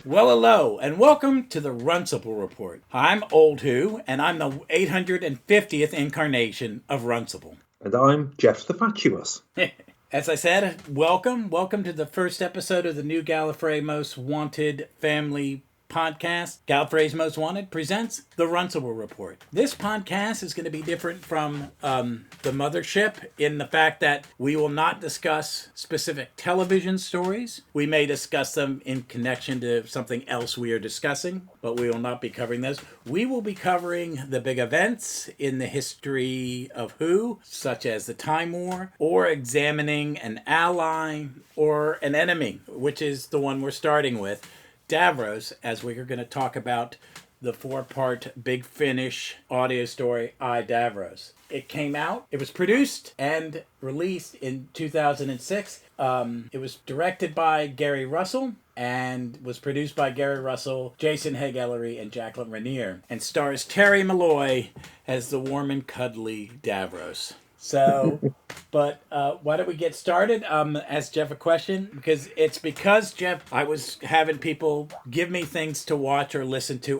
Well, hello, and welcome to the Runcible Report. I'm Old Who, and I'm the 850th incarnation of Runcible. And I'm Jeff the Fatuous. As I said, welcome to the first episode of the new Gallifrey Most Wanted family podcast. Gallifrey's Most Wanted presents the Runcible Report. This podcast is going to be different from the mothership in the fact that we will not discuss specific television stories. We may discuss them in connection to something else we are discussing, but we will not be covering those. We will be covering the big events in the history of Who, such as the Time War, or examining an ally or an enemy, which is the one we're starting with. Davros, as we are going to talk about the 4-part Big Finish audio story, I, Davros. It came out, it was produced and released in 2006. It was directed by Gary Russell and was produced by Gary Russell, Jason Haig-Ellery, and Jacqueline Rainier, and stars Terry Malloy as the warm and cuddly Davros. So, but why don't we get started? Ask Jeff a question, because Jeff, I was having people give me things to watch or listen to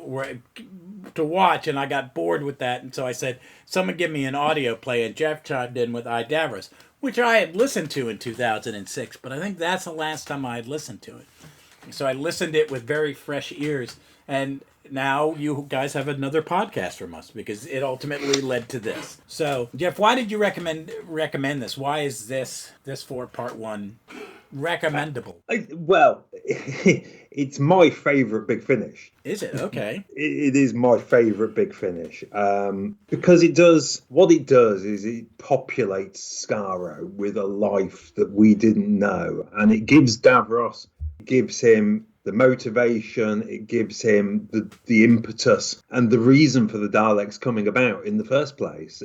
watch, and I got bored with that, and so I said, someone give me an audio play, and Jeff chimed in with I, Davros, which I had listened to in 2006, but I think that's the last time I had listened to it. So I listened to it with very fresh ears, and now you guys have another podcast from us because it ultimately led to this. So, Jeff, why did you recommend this? Why is this 4-part one recommendable? It's my favourite Big Finish. Is it? Okay. It is my favourite Big Finish because it does it populates Skaro with a life that we didn't know, and it gives Davros, gives him the motivation, it gives him the impetus and the reason for the Daleks coming about in the first place.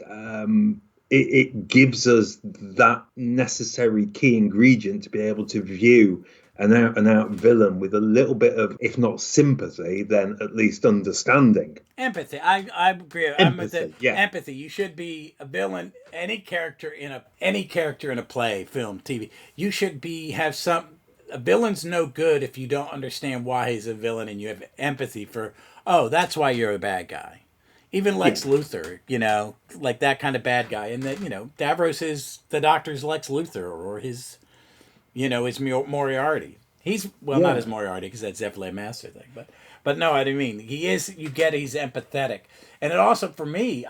It gives us that necessary key ingredient to be able to view an out-and-out villain with a little bit of, if not sympathy, then at least understanding. Empathy. I agree. Empathy. You should be a villain. Any character in a play, film, TV. You should have some. A villain's no good if you don't understand why he's a villain and you have empathy for, oh, that's why you're a bad guy. Even Lex Luthor, like that kind of bad guy. And that, Davros is the Doctor's Lex Luthor, or his Moriarty. He's, not his Moriarty, because that's definitely a master thing. But no, I mean, he's empathetic. And it also, for me,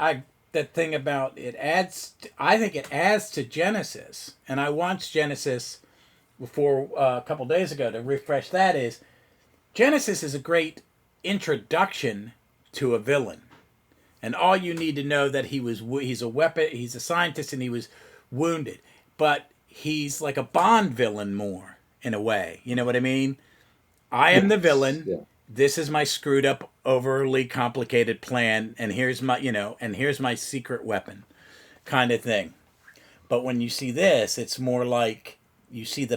that thing about I think it adds to Genesis. And I watched Genesis before a couple days ago to refresh that. Is Genesis is a great introduction to a villain, and all you need to know that he's a scientist and he was wounded, but he's like a Bond villain more in a way. You know what I mean? I am the villain. Yeah. This is my screwed up, overly complicated plan, and here's my secret weapon, kind of thing. But when you see this, it's more like you see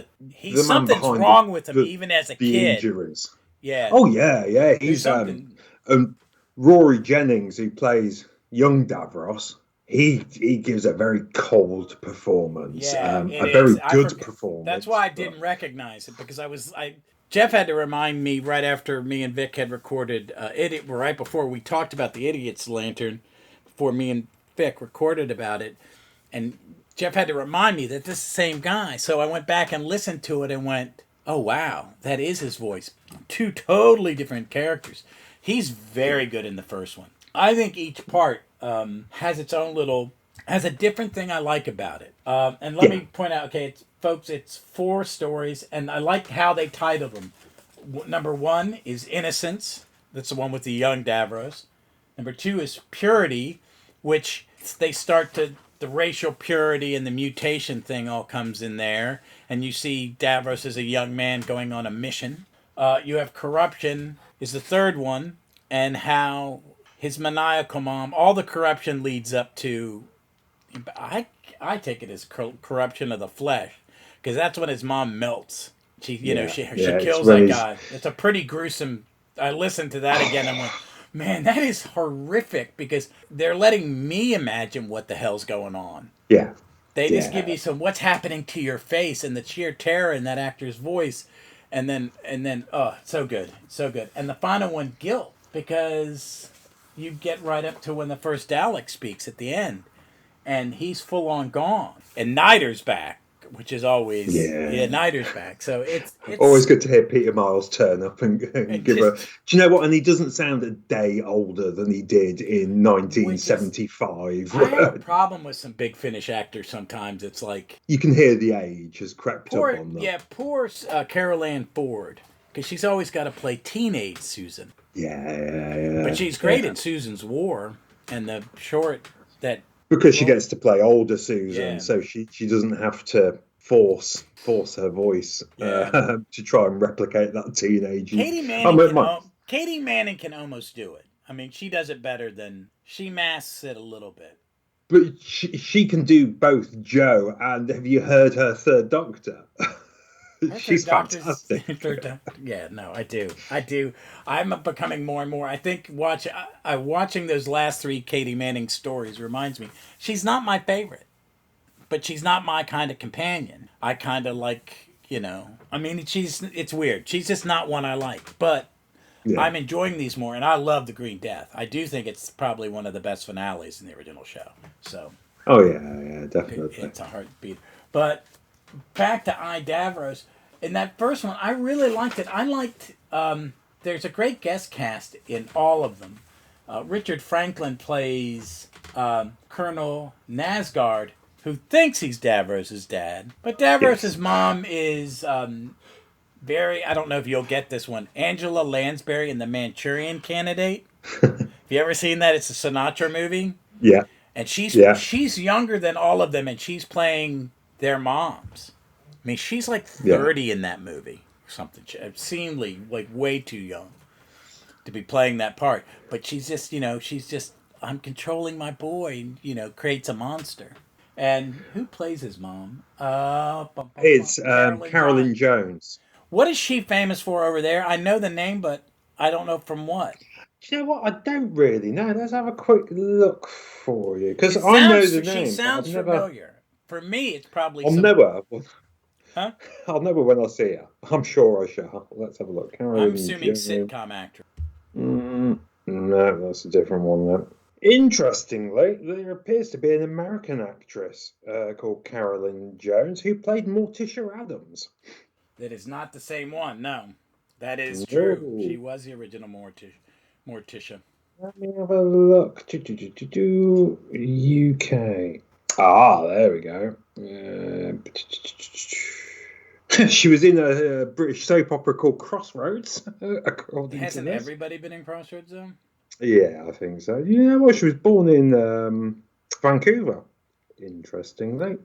something's wrong with him, even as a kid. The injuries. Yeah. Oh yeah. He's Rory Jennings, who plays young Davros. He gives a very cold performance. A very good performance. That's why I didn't recognize it, because Jeff had to remind me right after me and Vic had recorded right before we talked about the Idiot's Lantern, before me and Vic recorded about it, and Jeff had to remind me that this is the same guy. So I went back and listened to it and went, oh, wow, that is his voice. 2 totally different characters. He's very good in the first one. I think each part has a different thing I like about it. And let me point out, it's 4 stories, and I like how they titled them. Number 1 is Innocence. That's the one with the young Davros. Number 2 is Purity, which they start to... The racial purity and the mutation thing all comes in there. And you see Davros as a young man going on a mission. You have Corruption is the 3rd one. And how his maniacal mom, all the corruption leads up to... I take it as corruption of the flesh. Because that's when his mom melts. She kills that guy. It's a pretty gruesome... I listened to that again and went... Man, that is horrific, because they're letting me imagine what the hell's going on. Yeah. They just give you some what's happening to your face and the sheer terror in that actor's voice. And then oh, so good, so good. And the final one, guilt, because you get right up to when the first Dalek speaks at the end, and he's full on gone, and Nyder's back, which is always, yeah, Yeah. Nyder's back. So Always it's good to hear Peter Miles turn up and it give a. just, Do you know what? And he doesn't sound a day older than he did in which is, 1975. I have a problem with some Big Finish actors. Sometimes it's like You can hear the age has crept up poor, on them. yeah, poor Carol Ann Ford, because she's always got to play teenage Susan. But Yeah, she's great yeah. in Susan's War and the short that. Because she Well, gets to play older Susan, yeah, so she doesn't have to force her voice yeah. to try and replicate that teenage. Katie I Manning mean, can. my, Katie Manning can almost do it. I mean, she does it better than she masks it a little bit. but she can do both Joe and have you heard her third Doctor? Her third She's doctor's fantastic. third doctor. Yeah, no, I do. I do. I'm becoming more and more. I think watching those last three Katie Manning stories reminds me she's not my favorite, but she's not my kind of companion. I kind of like, I mean, it's weird. She's just not one I like, but Yeah. I'm enjoying these more, and I love the Green Death. I do think it's probably one of the best finales in the original show. So Oh yeah, definitely. it's a heartbeat. But back to Davros. In that first one, I really liked it. I liked. There's a great guest cast in all of them. Richard Franklin plays Colonel Nasgard, who thinks he's Davros's dad, but Davros's Yes. mom is very. I don't know if you'll get this one. Angela Lansbury in The Manchurian Candidate. Have you ever seen that? It's a Sinatra movie, Yeah, and she's yeah, she's younger than all of them, and she's playing their moms. I mean, she's like yeah. 30 in that movie. Something obscenely, like way too young to be playing that part. But she's just, I'm controlling my boy, creates a monster. And who plays his mom? It's Carolyn Carolyn Johns. Jones. What is she famous for over there? I know the name, but I don't know from what. Do you know what? I don't really know. Let's have a quick look for you because I know the She name, but I've sounds never. familiar. For me, it's probably I'll some, never. huh? I'll never when I see her. I'm sure I shall. Let's have a look. I'm Carolyn assuming Jones. sitcom actress. No, that's a different one. Then. Interestingly, there appears to be an American actress called Carolyn Jones who played Morticia Adams. That is not the same one. No, that is true. She Whoa. was the original Morticia. Let me have a look. UK. Ah, there we go. She was in a British soap opera called Crossroads, according to Hasn't this. everybody been in Crossroads though? Yeah, I think so. Yeah, well, she was born in Vancouver, interestingly.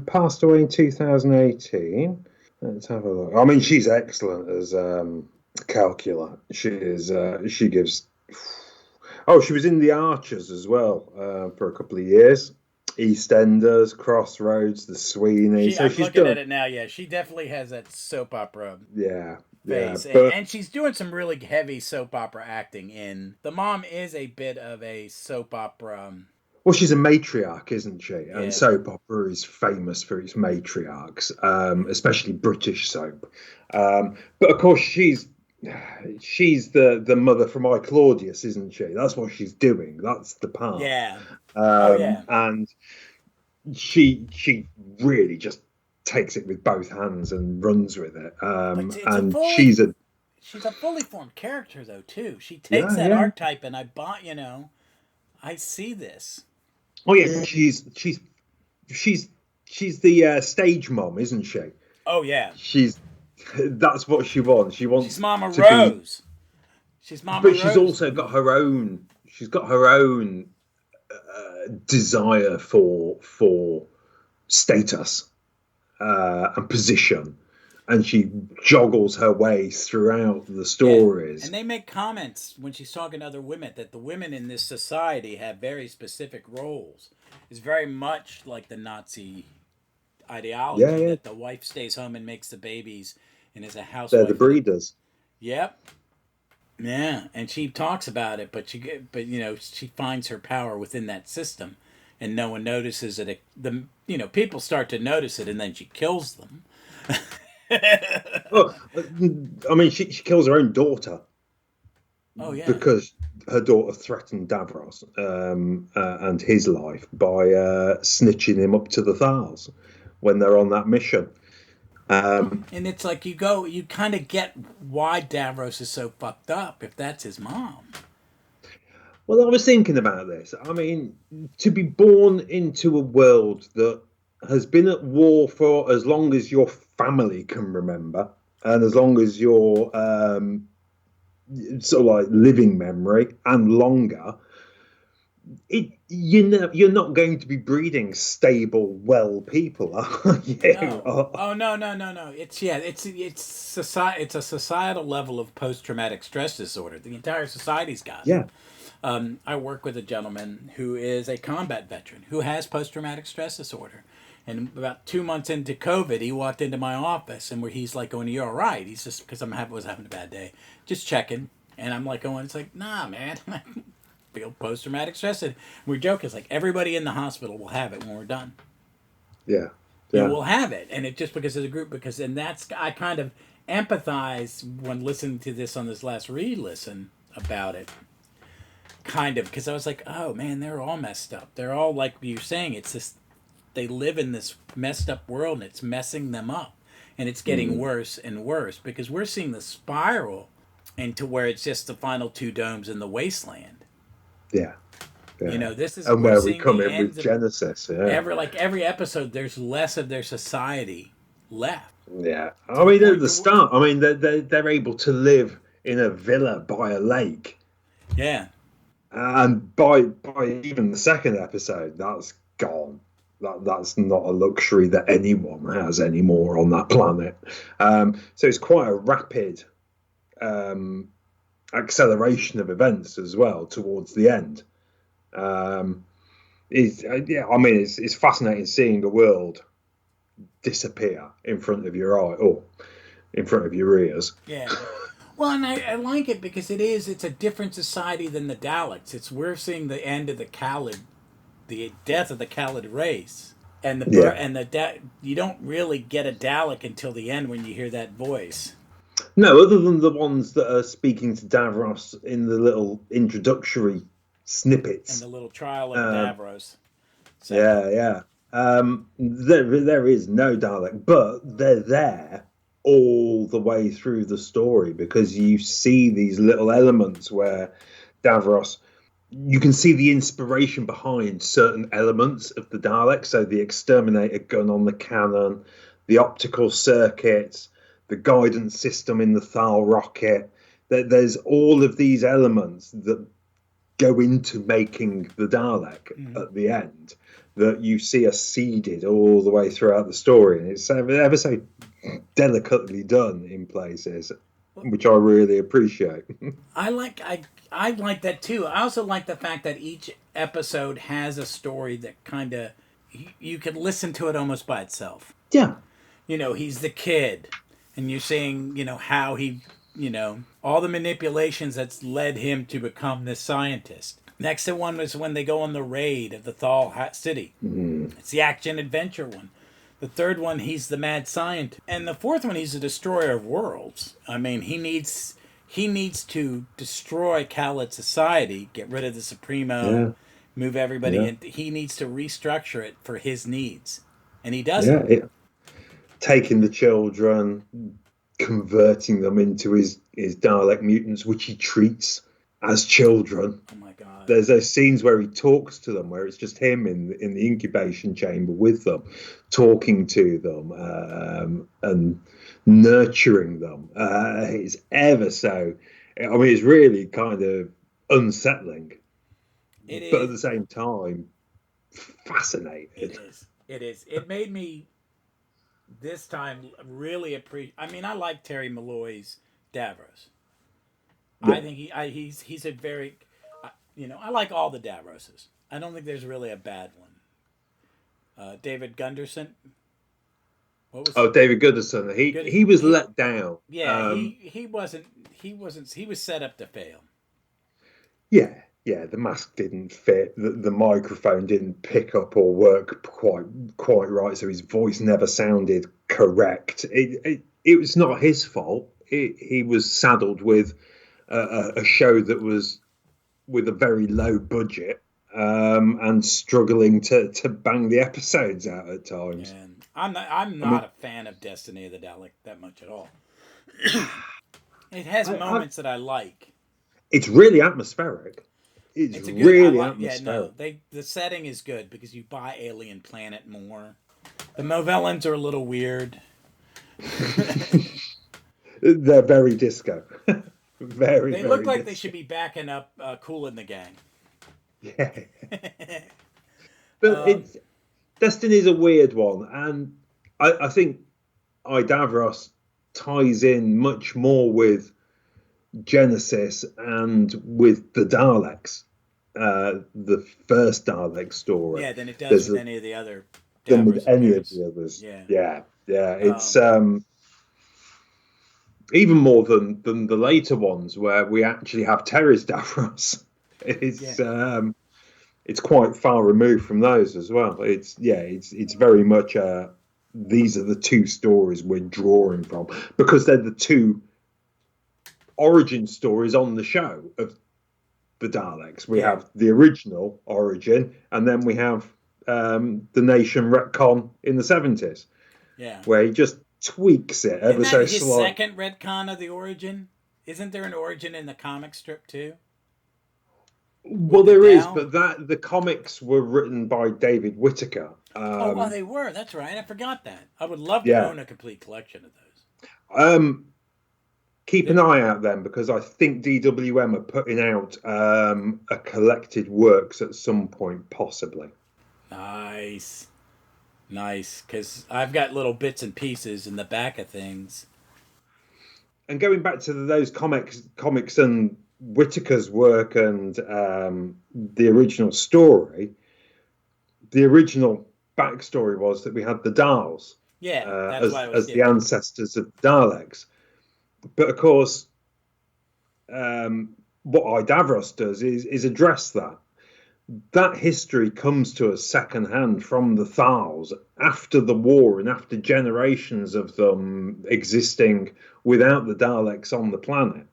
Passed away in 2018. Let's have a look. I mean, she's excellent as Calcula. She is. She gives. Oh, she was in The Archers as well for a couple of years. EastEnders, Crossroads, The Sweeney. So I'm she's looking at done. it now. Yeah, she definitely has that soap opera Yeah, yeah. face, But and she's doing some really heavy soap opera acting. In the mom is a bit of a soap opera. well, she's a matriarch, isn't she? And Yeah, soap opera is famous for its matriarchs, especially British soap. But of course, she's the mother from I Claudius, isn't she? That's what she's doing. That's the part. yeah. Oh yeah. And she really just takes it with both hands and runs with it. But it's a And fully she's a fully formed character though too. She takes yeah, that yeah. archetype, and I see this. Oh yeah, she's the stage mom, isn't she? Oh yeah. She's that's what she wants. She She's wants Mama to be, Rose. She's Mama but she's Rose. also got her own. She's got her own desire for status and position, and she joggles her way throughout the Yeah. stories. And they make comments when she's talking to other women that the women in this society have very specific roles. It's very much like the Nazi Yeah, ideology yeah, that the wife stays home and makes the babies and is a they're the housewife. breeders. Yep. Yeah, and she talks about it, but she finds her power within that system, and no one notices it. People start to notice it, and then she kills them. Well, I mean, she kills her own daughter Oh yeah. because her daughter threatened Davros and his life by snitching him up to the Thals when they're on that mission. Um, And it's like you kind of get why Davros is so fucked up if that's his mom. well, I was thinking about this. I mean, to be born into a world that has been at war for as long as your family can remember, and as long as your sort of like living memory and longer, you're not going to be breeding stable, well people, are you? No. Oh no no no no. It's a societal level of post traumatic stress disorder. The entire society's got it. Yeah, I work with a gentleman who is a combat veteran who has post traumatic stress disorder. And about 2 months into COVID, he walked into my office and where he's like going, "You're all right." He's just because was having a bad day, just checking. And I'm like going, "It's like, nah, man, I feel post traumatic stress." And we're joking. It's like everybody in the hospital will have it when we're done. yeah, We'll yeah. have it, and it just because of the group. Because and that's I kind of empathize when listening to this on this last re-listen about it kind of because I was like, oh man, they're all messed up. They're all like you saying. It's this they live in this messed up world, and it's messing them up, and it's getting Mm, worse and worse because we're seeing the spiral into where it's just the final two domes in the wasteland. yeah, You yeah. know, this is And we're where we seeing come the in with ends of Genesis, yeah. every episode. There's less of their society left Yeah, to I the mean at point the to start, I mean they're able to live in a villa by a lake, yeah. and by even the second episode, that's gone. That's not a luxury that anyone has anymore on that planet. So it's quite a rapid um, acceleration of events as well towards the end. Um, yeah, I mean it's fascinating seeing a world disappear in front of your eye or in front of your ears. Yeah. Well, and I like it because it's a different society than the Daleks. We're seeing the end of the Khalid, the death of the Khalid race, and Yeah. you don't really get a Dalek until the end when you hear that voice No, other than the ones that are speaking to Davros in the little introductory and snippets. the little trial of Uh, Davros segment. yeah, yeah. There is no Dalek, but they're there all the way through the story because you see these little elements where Davros, you can see the inspiration behind certain elements of the Dalek. So the exterminator gun on the cannon, the optical circuits, the guidance system in the Thal rocket. There's all of these elements that go into making the Dalek Mm-hmm. at the end that you see are seeded all the way throughout the story. And it's ever so delicately done in places, which I really appreciate. I like that too. I also like the fact that each episode has a story that kind of you could listen to it almost by itself. Yeah. He's the kid, and you're seeing, how he, all the manipulations that's led him to become this scientist. Next one was when they go on the raid of the Thal City. Mm. It's the action adventure one. The third one, he's the mad scientist, and the fourth one, he's a destroyer of worlds. I mean, he needs to destroy Khaled society, get rid of the Supremo, Yeah. move everybody Yeah. in. He needs to restructure it for his needs, and he does it. Yeah. Taking the children, converting them into his Dalek mutants, which he treats as children. Oh my god. There's those scenes where he talks to them, where it's just him in the incubation chamber with them, talking to them and nurturing them. It's ever so. I mean, it's really kind of unsettling, It but at is. the same time, It fascinated. is. It is. It made me this time really appreciate. I mean, I like Terry Malloy's Davros. I Yeah. think he's a very, I like all the Davroses. I don't think there's really a bad one. David Gunderson. What was Oh, David Goodison. good? He was let down. Yeah, he was set up to fail. Yeah, yeah. The mask didn't fit. The microphone didn't pick up or work quite right. So his voice never sounded correct. it was not his fault. He was saddled with a show that was with a very low budget, and struggling to bang the episodes out at times. And I'm I mean, not a fan of Destiny of the Dalek that much at all. It has I, moments that I like. it's really atmospheric. It's It's a good. I really like. Yeah, no. atmospheric. The setting is good because you buy Alien Planet more. The Movellans are a little weird. They're very disco. Very, They look very like they should disco. be backing up Cool in the Gang. Yeah. But um, it's Destiny's a weird one, and I think Davros ties in much more with Genesis and with the Daleks, the first Dalek story. yeah, than it does There's with any of the other than with Davros any of appearance. the others. Yeah. Yeah, yeah. It's Um, even more than the later ones where we actually have Terry's Davros. yeah. It's quite far removed from those as well. It's very much these are the two stories we're drawing from because they're the two origin stories on the show of the Daleks. We Yeah. have the original origin, and then we have the Nation retcon in the 70s, Yeah. where he just tweaks it Isn't ever that so his slightly. second retcon of the origin? Isn't there an origin in the comic strip too? Well, With the there is, Dow? but that the comics were written by David Whitaker. Oh, they were. That's right. I forgot that. I would love to Yeah. own a complete collection of those. Keep an eye out then, because I think DWM are putting out a collected works at some point, possibly. Nice. Nice. Because I've got little bits and pieces in the back of things. And going back to those comics and Whitaker's work and the original story, the original backstory was that we had the Dals Yeah, that's why I was. as Yeah. the ancestors of Daleks. But of course, what Davros does is address that. That history comes to us secondhand from the Thals after the war and after generations of them existing without the Daleks on the planet,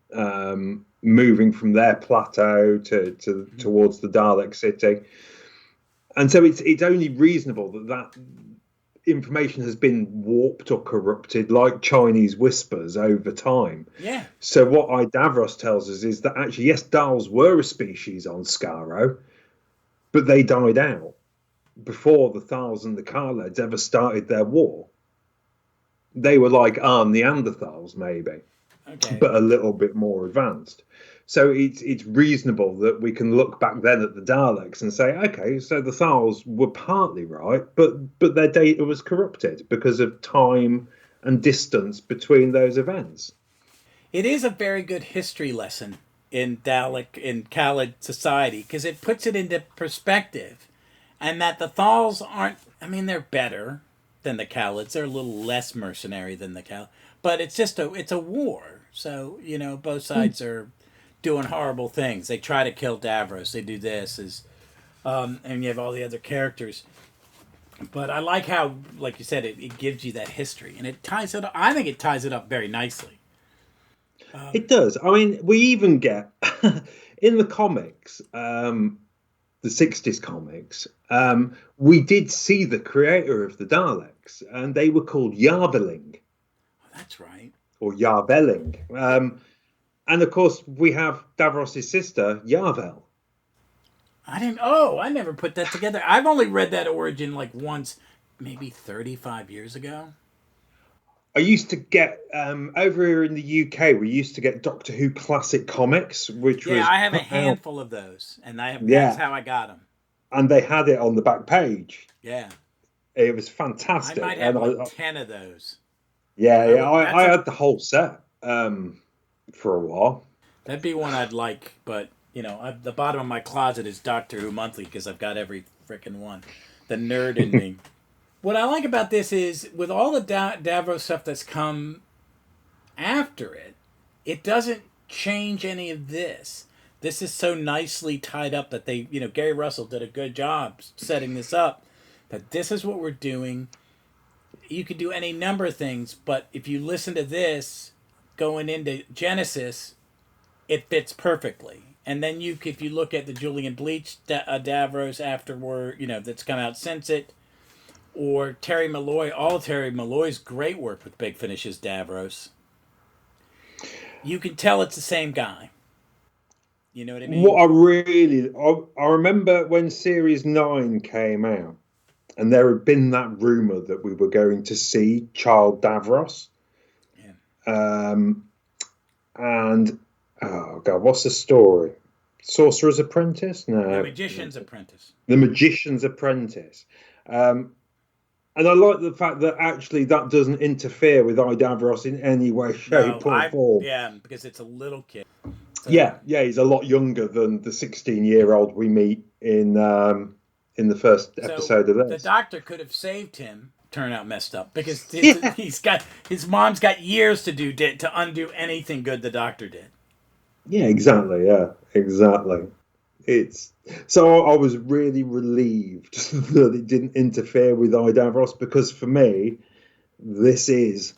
moving from their plateau towards the Dalek city. And so it's only reasonable that information has been warped or corrupted like Chinese whispers over time. Yeah. So what Davros tells us is that actually, yes, Dals were a species on Skaro, but they died out before the Thals and the Khaleds ever started their war. They were like our Neanderthals, maybe, Okay. but a little bit more advanced. So it's reasonable that we can look back then at the Daleks and say, okay, so the Thals were partly right, but their data was corrupted because of time and distance between those events. It is a very good history lesson in Khaled society because it puts it into perspective, and that the Thals aren't. I mean, they're better than the Khaleds. They're a little less mercenary than the Khaled, but it's a war. So both sides are doing horrible things. They try to kill Davros. They do this and you have all the other characters. But I like how, like you said, it gives you that history and it ties it up. I think it ties it up very nicely. It does. I mean, we even get in the comics, the 60s comics, we did see the creator of the Daleks, and they were called Yarveling Oh, that's right. or Yarveling. And of course, we have Davros' sister, Yarvel. I never put that together. I've only read that origin like once, maybe 35 years ago. I used to get over here in the UK. We used to get Doctor Who classic comics, which Yeah, was I have a put out. handful of those, and that's Yeah, how I got them. and they had it on the back page. Yeah, It was I fantastic, might have and like 10 of those. yeah, I yeah, would. I had the whole set for a while. That'd be one I'd like, but the bottom of my closet is Doctor Who Monthly because I've got every freaking one. The nerd in me. What I like about this is with all the Davros stuff that's come after it, it doesn't change any of this. This is so nicely tied up that Gary Russell did a good job setting this up. That this is what we're doing. you could do any number of things, but if you listen to this going into Genesis, it fits perfectly. And then if you look at the Julian Bleach Davros afterward, that's come out since it, or Terry Malloy, all Terry Malloy's great work with Big Finish's Davros, you can tell it's the same guy. You know what I mean? I remember when Series 9 came out, and there had been that rumor that we were going to see Child Davros. Yeah. And oh god, what's the story? Sorcerer's Apprentice? No, The Magician's Apprentice. The Magician's Apprentice. And I like the fact that actually that doesn't interfere with Davros in any way, shape, or form. Yeah, because it's a little kid. So, yeah, he's a lot younger than the 16-year-old we meet in the first episode of this. The doctor could have saved him. Turn out messed up because his mom's got years to undo anything good the doctor did. Yeah, exactly. Yeah, exactly. So I was really relieved that it didn't interfere with Davros, because for me, this is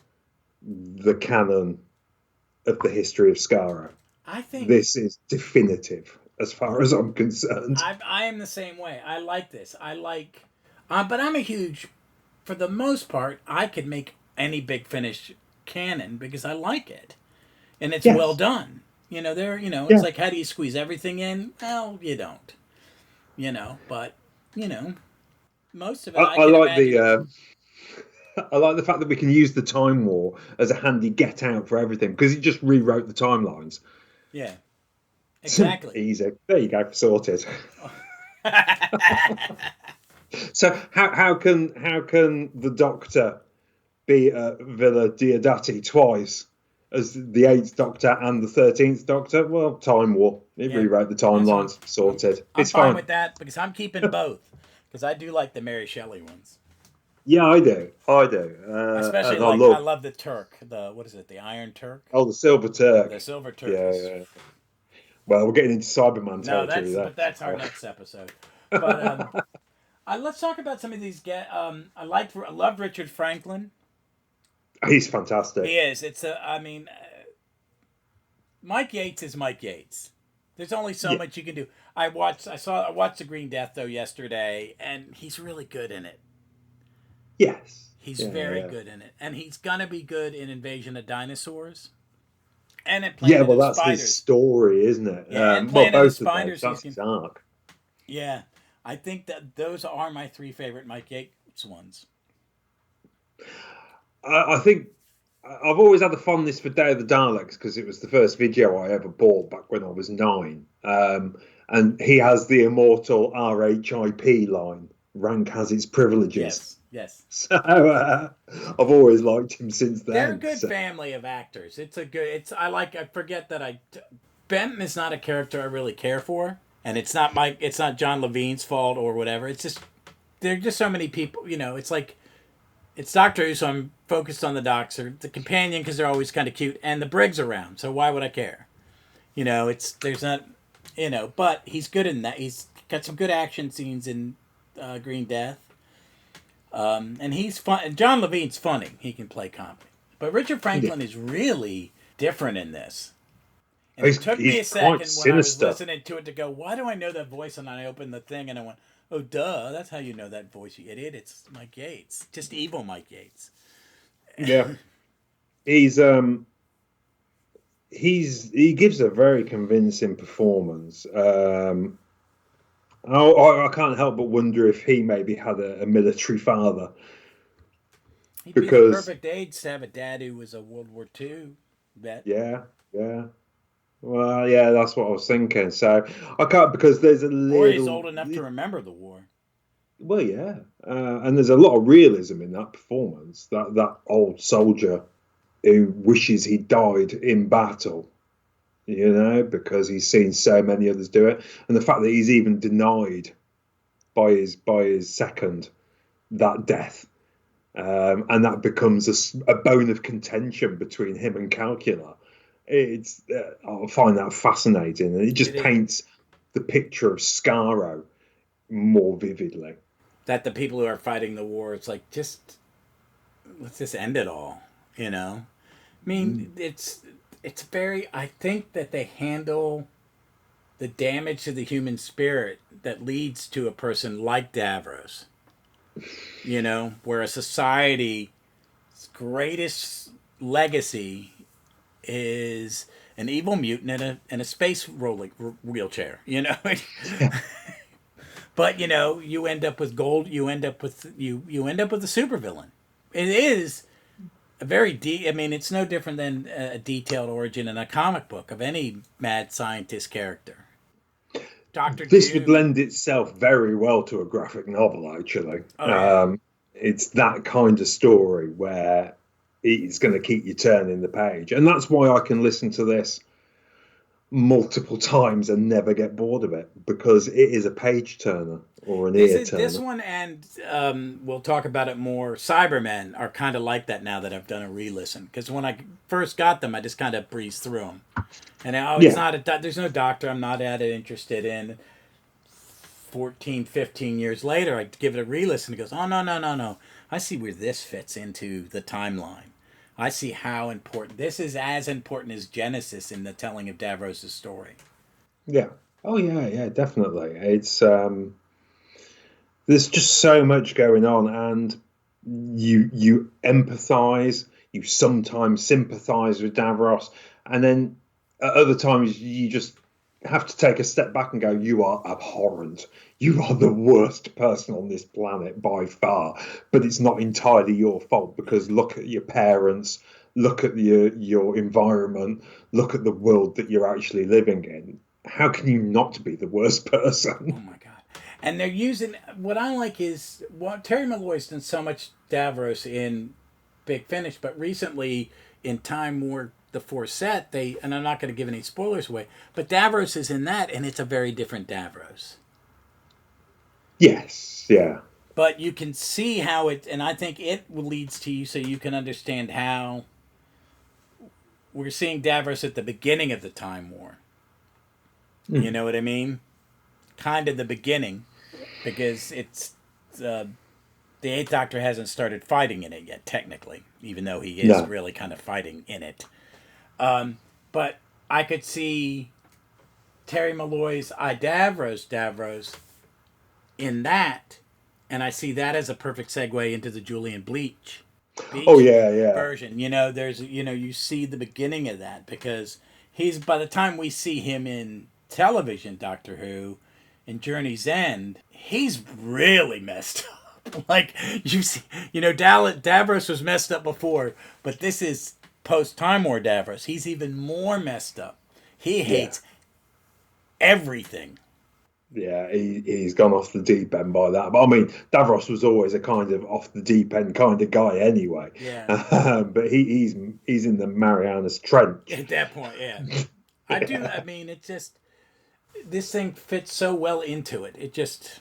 the canon of the history of Skaro. I think this is definitive as far as I'm concerned. I am the same way. I like this. But I'm a huge. For the most part, I could make any Big Finish canon because I like it, and it's well done. It's like, how do you squeeze everything in? Well, you don't. But most of it. I like I like the fact that we can use the Time War as a handy get out for everything, because it just rewrote the timelines. Yeah, exactly. Easy. There you go. Sorted. So how can the Doctor be Villa Diodati twice, as the 8th Doctor and the 13th Doctor? Well, Time War. It rewrote the timelines. Sorted. I'm fine with that, because I'm keeping both, because I do like the Mary Shelley ones. Yeah, I do. Especially I love the Turk. What is it? The Iron Turk? Oh, the Silver Turk. The Silver Turk. Yeah. Well, we're getting into Cyberman territory. But that's our next episode. But let's talk about some of these. I love Richard Franklin. He's fantastic. He is. Mike Yates is Mike Yates. There's only so much you can do. I watched The Green Death though yesterday, and he's really good in it. Yes. He's very good in it. And he's going to be good in Invasion of Dinosaurs. And in Planet of that's Spiders. His story, isn't it? Yeah, and Planet of Spiders. That's his arc. Yeah. I think that those are my 3 favorite Mike Yates ones. I think I've always had a fondness for Day of the Daleks, because it was the first video I ever bought back when I was 9. And he has the immortal RHIP line, rank has its privileges. Yes. So I've always liked him since then. They're a good family of actors. I forget that Benton is not a character I really care for, and it's not John Levine's fault or whatever. It's just there are just so many people. It's like it's Doctor Who, so I'm focused on the Doctor, the companion, because they're always kind of cute, and the Briggs around. So why would I care? There's not, but he's good in that. He's got some good action scenes in Green Death. And he's fun. John Levine's funny. He can play comedy. But Richard Franklin is really different in this. And it took me a second when I was listening to it to go, why do I know that voice? And I opened the thing and I went, oh, duh. That's how you know that voice, you idiot. It's Mike Yates. Just evil Mike Yates. Yeah. He gives a very convincing performance. I can't help but wonder if he maybe had a military father. He'd be the perfect age to have a dad who was a World War II vet. Yeah. Well, yeah, that's what I was thinking. So I can't, because there's a little. Or he's old enough to remember the war. Well, yeah, and there's a lot of realism in that performance. That old soldier who wishes he died in battle. Because he's seen so many others do it, and the fact that he's even denied by his second that death, and that becomes a bone of contention between him and Calcula. I find that fascinating, and it just paints the picture of Skaro more vividly. That the people who are fighting the war, it's like, just let's just end it all. You know, I mean, it's very. I think that they handle the damage to the human spirit that leads to a person like Davros. You know, where a society's greatest legacy is an evil mutant in a space rolling wheelchair. You know, but you know, you end up with gold. You end up with you end up with a supervillain. It is a very I mean, it's no different than a detailed origin in a comic book of any mad scientist character. Doctor This would Doom. lend itself very well to a graphic novel, actually. Oh yeah. It's that kind of story where it's going to keep you turning the page. And that's why I can listen to this multiple times and never get bored of it, because it is a page turner or an ear turner. This one, and we'll talk about it more. Cybermen are kind of like that now that I've done a re-listen. Because when I first got them, I just kind of breezed through them. And it's not there's no doctor I'm not that interested in. 14, 15 years later, I give it a re-listen. It goes, oh, no. I see where this fits into the timeline. I see how important. This is as important as Genesis in the telling of Davros' story. Yeah. Oh, yeah, definitely. It's there's just so much going on, and you empathize, you sometimes sympathize with Davros, and then at other times you just have to take a step back and go, you are abhorrent. You are the worst person on this planet by far. But it's not entirely your fault, because look at your parents, look at your environment, look at the world that you're actually living in. How can you not be the worst person? Oh my god! And they're using what I like is Terry Malloy's done so much Davros in Big Finish, but recently in Time War the Fourth Set, and I'm not going to give any spoilers away, but Davros is in that, and it's a very different Davros. Yes, yeah. But you can see how it, and I think it leads to you so you can understand how we're seeing Davros at the beginning of the Time War. You know what I mean? Kind of the beginning, because it's the Eighth Doctor hasn't started fighting in it yet, technically, even though he is really kind of fighting in it. But I could see Terry Malloy's Davros in that, and I see that as a perfect segue into the Julian Beach version. You know, you see the beginning of that, because by the time we see him in television Doctor Who in Journey's End, he's really messed up. Like, you see, Davros was messed up before, but this is post-Time War Davros. He's even more messed up. He hates everything. Yeah, he's gone off the deep end by that. But I mean, Davros was always a kind of off the deep end kind of guy anyway. Yeah. But he's in the Marianas Trench. At that point, yeah. I mean, it just, this thing fits so well into it. It just,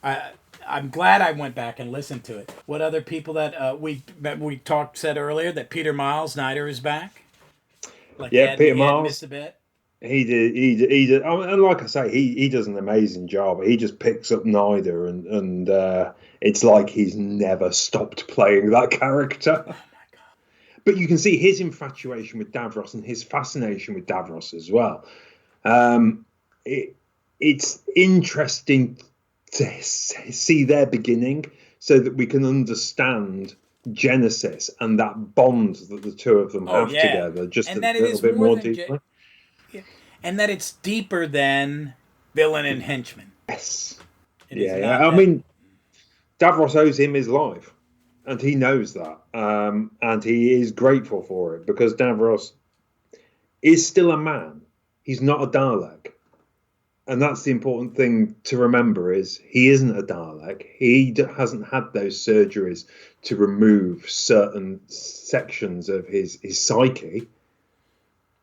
I'm glad I went back and listened to it. What other people that we said earlier that Peter Miles, Nyder, is back? Like Peter Miles missed a bit. He did. And like I say, he does an amazing job. He just picks up Nyder, and it's like he's never stopped playing that character. Oh my god! But you can see his infatuation with Davros and his fascination with Davros as well. It's interesting to see their beginning, so that we can understand Genesis and that bond that the two of them have together, just a little bit more deeply. And that it's deeper than villain and henchman. Yes. I mean, Davros owes him his life, and he knows that. And he is grateful for it, because Davros is still a man. He's not a Dalek. And that's the important thing to remember, is he isn't a Dalek. He hasn't had those surgeries to remove certain sections of his psyche.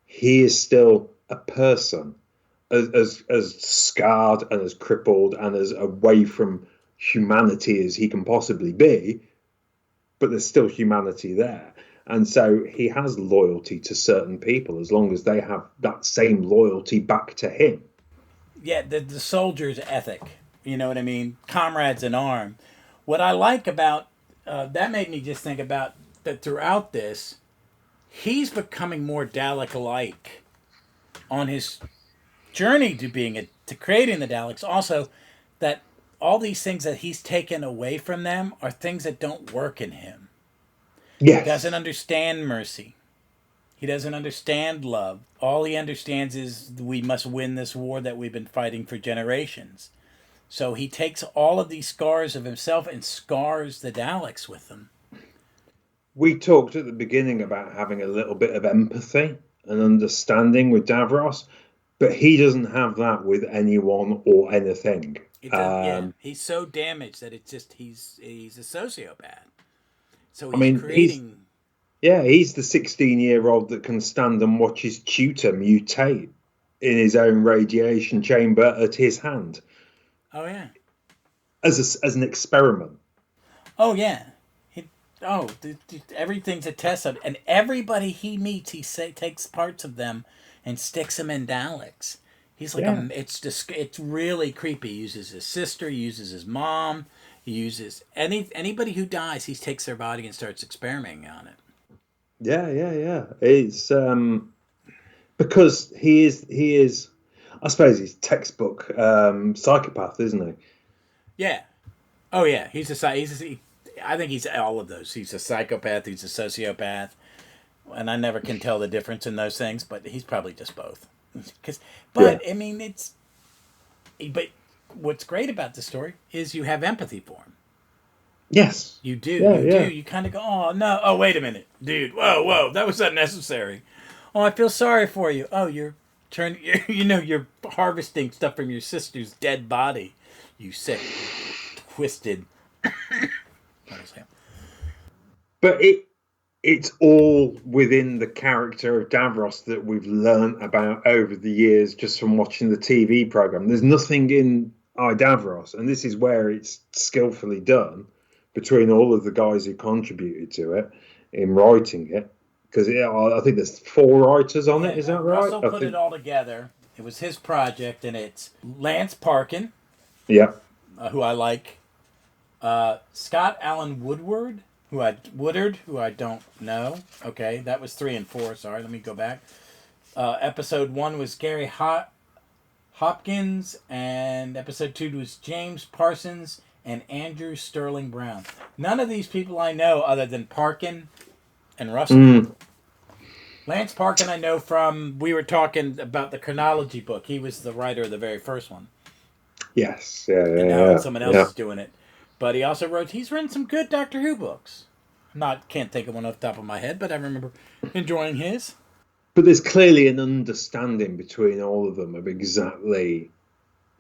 He is still a person, as scarred and as crippled and as away from humanity as he can possibly be, but there's still humanity there. And so he has loyalty to certain people, as long as they have that same loyalty back to him. Yeah, the soldier's ethic, you know what I mean? Comrades in arms. What I like about that made me just think about that throughout this, he's becoming more Dalek-like on his journey to to creating the Daleks. Also, that all these things that he's taken away from them are things that don't work in him. He doesn't Yes. understand mercy. He doesn't understand love. All he understands is we must win this war that we've been fighting for generations. So he takes all of these scars of himself and scars the Daleks with them. We talked at the beginning about having a little bit of empathy and understanding with Davros, but he doesn't have that with anyone or anything. It does, yeah. He's so damaged that it's just he's a sociopath. So I he's mean, creating. he's the 16-year-old that can stand and watch his tutor mutate in his own radiation chamber at his hand. Oh yeah. As an experiment. Oh yeah. Everything's a test of, and everybody he meets, takes parts of them and sticks them in Daleks. He's like it's really creepy. He uses his sister, he uses his mom, he uses anybody who dies. He takes their body and starts experimenting on it. Yeah. It's because he is. I suppose he's textbook psychopath, isn't he? Yeah. Oh yeah. I think he's all of those. He's a psychopath. He's a sociopath, and I never can tell the difference in those things. But he's probably just both. I mean, but what's great about the story is you have empathy for him. Yes. You do. You do. You kind of go, oh, no. Oh, wait a minute. Dude. Whoa. That was unnecessary. Oh, I feel sorry for you. Oh, you're you're harvesting stuff from your sister's dead body. You sick, twisted. But it's all within the character of Davros that we've learned about over the years just from watching the TV program. There's nothing in Davros, and this is where it's skillfully done between all of the guys who contributed to it in writing it. Because I think there's 4 writers on it. Is that right? Russell put it all together. It was his project, and it's Lance Parkin, Yeah. who I like, Scott Allen Woodward, who I don't know. Okay, that was 3 and 4. Sorry, let me go back. Episode 1 was Gary Hopkins, and episode 2 was James Parsons and Andrew Sterling Brown. None of these people I know other than Parkin and Russell. Lance Parkin I know from, we were talking about the chronology book. He was the writer of the very first one. Yes. And now someone else is doing it. But he's written some good Doctor Who books. Can't think of one off the top of my head, but I remember enjoying his. But there's clearly an understanding between all of them of exactly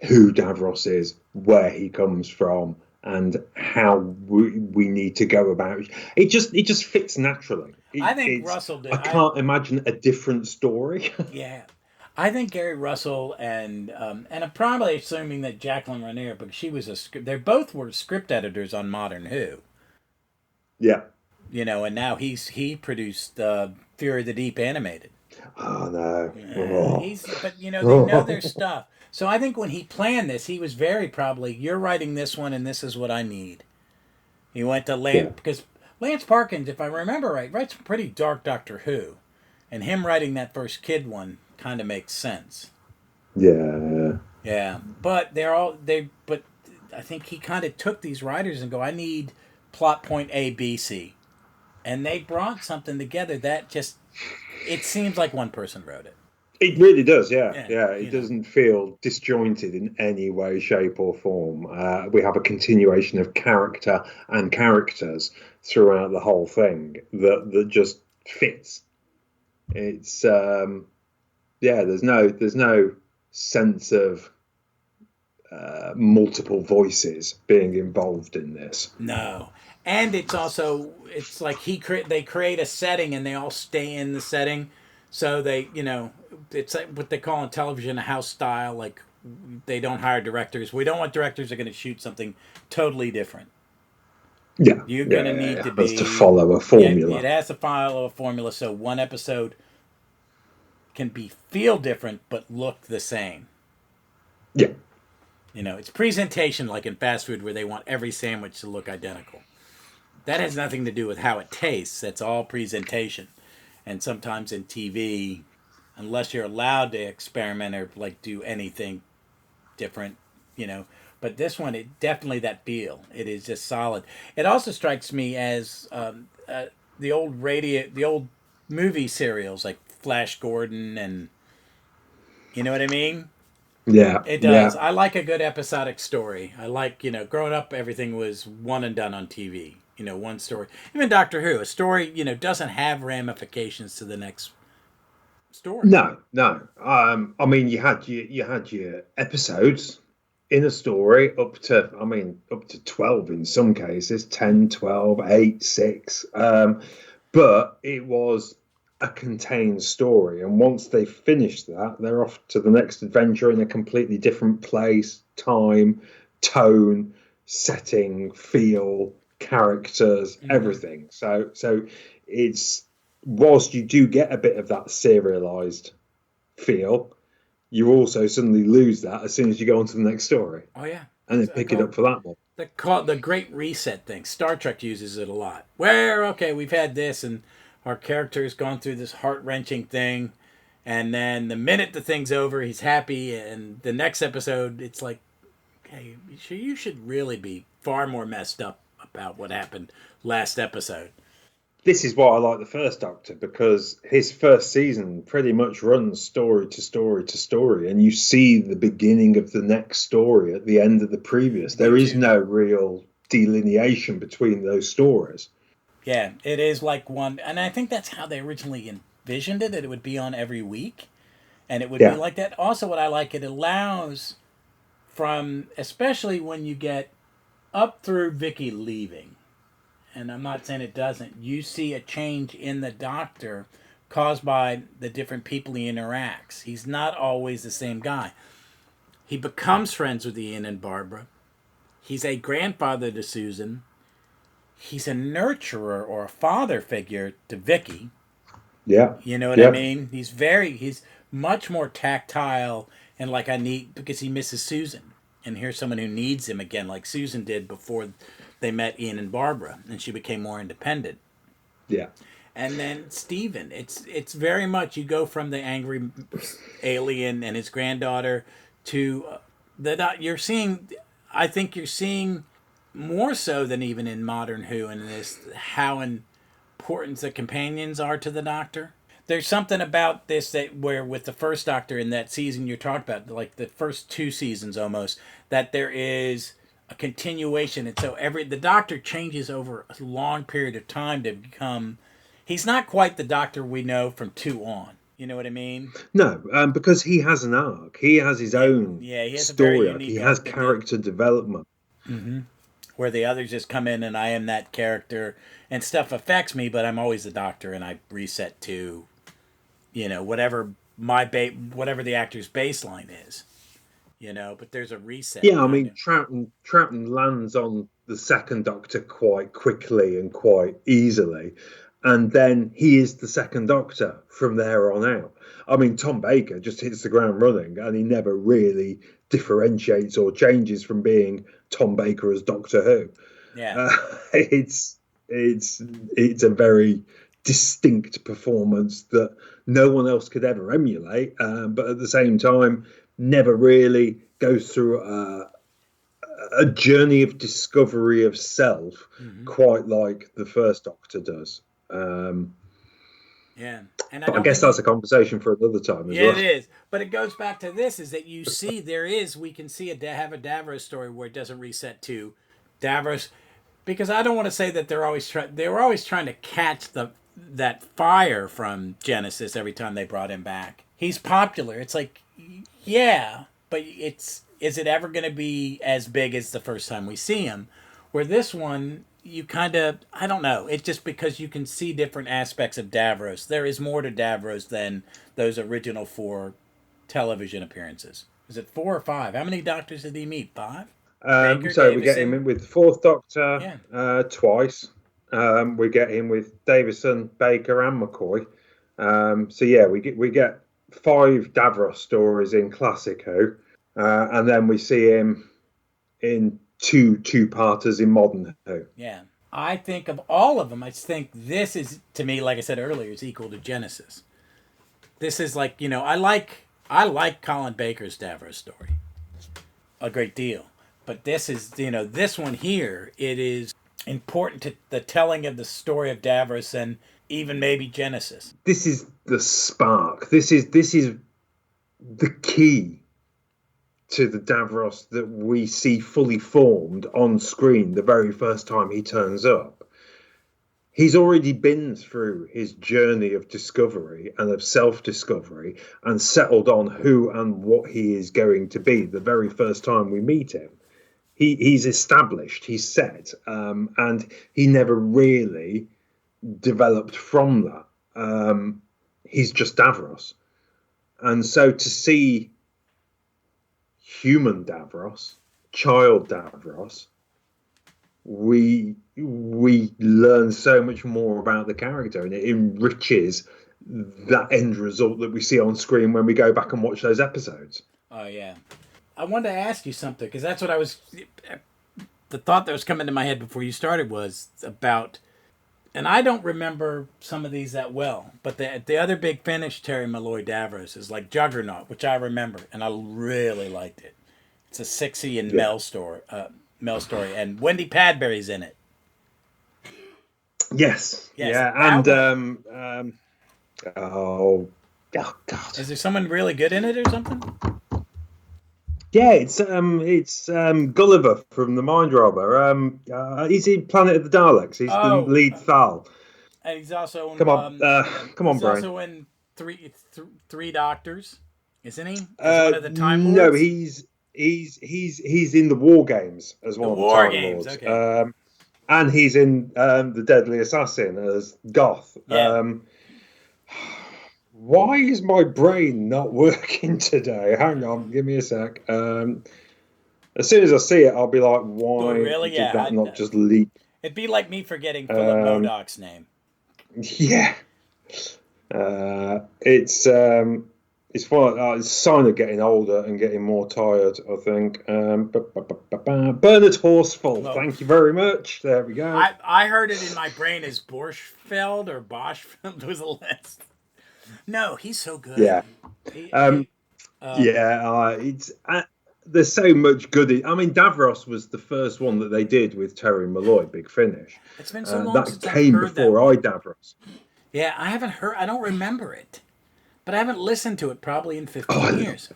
who Davros is, where he comes from, and how we need to go about it. It just fits naturally. I think Russell did. I can't imagine a different story. Yeah. I think Gary Russell and I'm probably assuming that Jacqueline Raniere, because they both were script editors on Modern Who. Yeah. And now he produced Fury of the Deep animated. Oh no. But they know their stuff. So I think when he planned this, he was very probably, you're writing this one and this is what I need. He went to because Lance Parkins, if I remember right, writes pretty dark Doctor Who. And him writing that first kid one kind of makes sense. Yeah. Yeah. But but I think he kind of took these writers and go, I need plot point A, B, C. And they brought something together that it seems like one person wrote it. It really does, yeah. It doesn't feel disjointed in any way, shape, or form. We have a continuation of character and characters throughout the whole thing that just fits. It's there's no sense of multiple voices being involved in this. No. And it's like they create a setting and they all stay in the setting. So they, it's like what they call in television a house style. Like they don't hire directors. We don't want directors that are going to shoot something totally different. Yeah. You're going to need to follow a formula. It has to follow a formula. So one episode can feel different, but look the same. Yeah. It's presentation like in fast food where they want every sandwich to look identical. that has nothing to do with how it tastes. That's all presentation. And sometimes in TV, unless you're allowed to experiment or like do anything different, you know. But this one, it definitely that feel. It is just solid. It also strikes me as the old movie serials like Flash Gordon, and you know what I mean. Yeah, It does. yeah. I like a good episodic story. I like, growing up, everything was one and done on TV. One story. Even Doctor Who, a story, doesn't have ramifications to the next story. No, no. I mean, you had your episodes in a story up to 12 in some cases, 10, 12, 8, 6. But it was a contained story. And once they finished that, they're off to the next adventure in a completely different place, time, tone, setting, feel, characters, Mm-hmm. everything. So it's whilst you do get a bit of that serialized feel, you also suddenly lose that as soon as you go on to the next story Oh yeah, and then I pick it call up for that one. the Great Reset thing. Star Trek uses it a lot. Where okay, we've had this, and our character's gone through this heart wrenching thing, and then the minute the thing's over, he's happy, and the next episode, it's like, okay, you should really be far more messed up about what happened last episode. This is why I like the first Doctor, because his first season pretty much runs story to story to story, and you see the beginning of the next story at the end of the previous. You There is too. no real delineation between those stories. Yeah, it is like one, and I think that's how they originally envisioned it. That it would be on every week, and it would be Yeah, like that. Also, what I like, it allows from, especially when you get up through Vicky leaving, and I'm not saying it doesn't, you see a change in the Doctor caused by the different people he interacts. He's not always the same guy. He becomes friends with Ian and Barbara. He's a grandfather to Susan. He's a nurturer or a father figure to Vicky. yeah, You know what I yeah, mean? He's much more tactile, and like, I need, because he misses Susan. And here's someone who needs him again, like Susan did before they met Ian and Barbara, and she became more independent. yeah. And then Stephen, it's very much, you go from the angry alien and his granddaughter to the you're seeing. I think you're seeing more so than even in modern Who, and this how important the companions are to the Doctor. There's something about this that where with the first Doctor in that season you're talking about, like the first two seasons almost, that there is a continuation, and so the Doctor changes over a long period of time to become. He's not quite the Doctor we know from two on. You know what I mean? No, because he has an arc. He has his Yeah, own yeah. He has a very story arc. He unique has arc, but then character development. where the others just come in and I am that character and stuff affects me, but I'm always the Doctor and I reset to, whatever whatever the actor's baseline is. But there's a reset Yeah, I behind mean, him. Troughton lands on the second Doctor quite quickly and quite easily, and then he is the second Doctor from there on out. I mean, Tom Baker just hits the ground running, and he never really differentiates or changes from being Tom Baker as Doctor Who. Yeah, Uh, it's it's it's a very distinct performance that no one else could ever emulate, but at the same time, never really goes through a journey of discovery of self hmm quite like the first Doctor does. Um, yeah, and I but I don't guess think that's a conversation for another time as yeah, it well. is. But it goes back to this: is that you see we can see have a Davros story where it doesn't reset to Davros, because I don't want to say that they were always trying to catch that fire from Genesis every time they brought him back. He's popular. It's like, yeah, but is it ever going to be as big as the first time we see him? Where this one, you kind of, I don't know. It's just because you can see different aspects of Davros. There is more to Davros than those original four television appearances. Is it four or five? How many doctors did he meet? Five? Baker, So we get him Davison? in with the fourth Doctor Yeah. twice. We get him with Davison, Baker, and McCoy. So yeah, we get five Davros stories in Classic Who, and then we see him in two parters in Modern Who. Yeah. I think of all of them, I just think this is, to me, like I said earlier, is equal to Genesis. This is like, I like Colin Baker's Davros story a great deal. But this is, this one here, it is important to the telling of the story of Davros and even maybe Genesis. This is the spark. This is the key to the Davros that we see fully formed on screen the very first time he turns up. He's already been through his journey of discovery and of self-discovery and settled on who and what he is going to be the very first time we meet him. He's established, he's set, and he never really developed from that. He's just Davros. And so to see human Davros, child Davros, we learn so much more about the character, and it enriches that end result that we see on screen when we go back and watch those episodes. Oh, yeah. I wanted to ask you something, because that's what the thought that was coming to my head before you started was about, and I don't remember some of these that well, but the other big finish, Terry Malloy Davros, is like Juggernaut, which I remember, and I really liked it. It's a Sixie and Mel story, and Wendy Padbury's in it. Yes. Yeah, and oh God, is there someone really good in it or something? Yeah, it's Gulliver from the Mind Robber. He's in Planet of the Daleks. He's the lead Thal. And he's also in, come on, he's Brian. also in Three Doctors, isn't he? As one of the Time Lords? No, he's in the War Games as one of the Time Games, Lords. okay. And he's in the Deadly Assassin as Goth. Yeah. Why is my brain not working today? Hang on, give me a sec. As soon as I see it, I'll be like, why did that not just leap? It'd be like me forgetting Philip Modoc's name. Yeah. It's fun. It's a sign of getting older and getting more tired, I think. Bernard Horsfall, thank you very much. There we go. I heard it in my brain as Borschfeld or Boschfeld was the last. No, he's so good. Yeah. It's there's so much good. I mean, Davros was the first one that they did with Terry Malloy, Big Finish. It's been so long that since came I've heard before Davros. Yeah, I haven't heard. I don't remember it, but I haven't listened to it probably in 15 years.